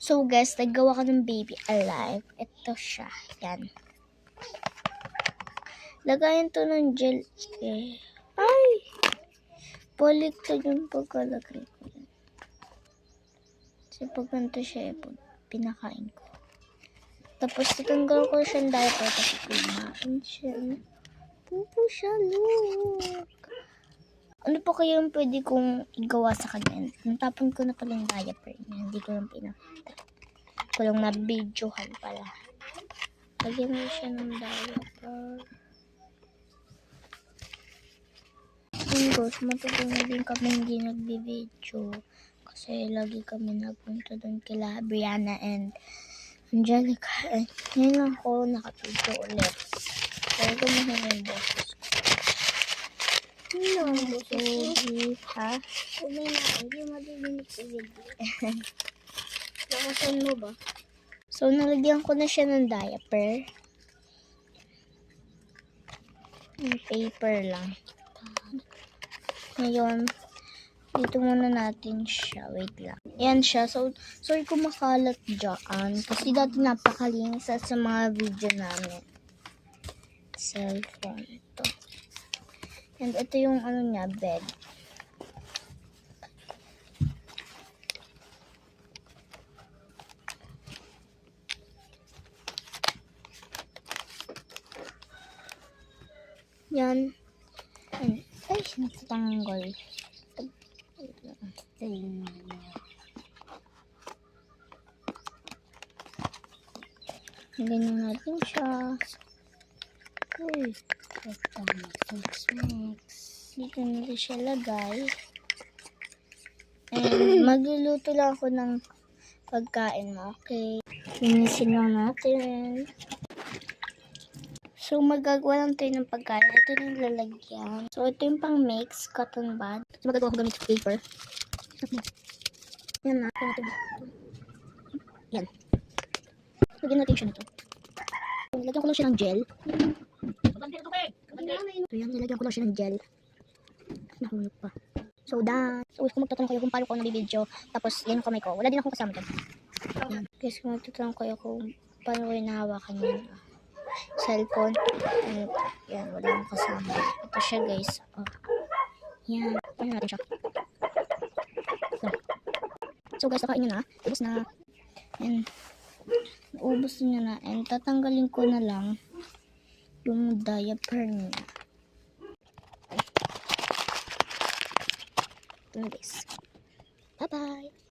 So guys, naggawa ko ng baby alive. Ito siya. Yan. Lagayan to ng gel. Ay! Baliktad yung pagkalagay ko. Kasi pag ganito siya, pinakain ko. Tapos tatanggal ko siyang diaper kasi kumain siya. Pupo siya, look. Ano pa kaya yung pwede kong igawa sa kanya? Natapon ko na pala yung diaper niya. Hindi ko lang pinakita. Ko lang na-videohan pala. Lagyan mo siya ng diaper. Guys, matagal na din kami hindi nagbi-video. Kasi lagi kami nagpunta doon kila Brianna and Angelica. And ngayon lang ako nakapidyo ulit. Kaya gumahin yung boses ko. Sorry, ha? Umay na, hindi madidinig sa video. Lakasan mo ba? So, nalagyan ko na siya ng diaper. Yung paper lang. Ngayon, dito muna natin siya. Wait lang. Ayan siya. So, sorry kung makalat dyan. Kasi dati napakalinis sa mga video namin. Cellphone ito. And ito yung ano niya, bed. Yan. And, ay, natatanggal. Ganyan natin siya. Uy. Dito natin siya lagay. And magluluto lang ako ng pagkain mo. Okay. Linisin lang natin. So, magagawa lang tayo ng pagkain. Ito yung lalagyan. So, ito yung pang mix, cotton bud. So, magagawa ko gamit paper. Yan na. Yan. Lagyan natin siya nito. Lagyan ko lang siya ng gel. So, yan. Nilagyan ko lang siya ng gel. Nahulog pa. So, done. So, kung magtatanong kayo kung paano ko nabibidyo, tapos yan yung kamay ko. Wala din akong kasama dyan. Yan. Guys, kung magtatanong kayo kung paano ko hinahawakan yan. Cellphone. Yan, wala akong kasama. Ito siya, guys. Oh. Yan. Paano natin siya? So, guys, nakain nyo na. Ubus na. And, ubus nyo na. And, tatanggalin ko na lang yung diaper niya. Ito, guys.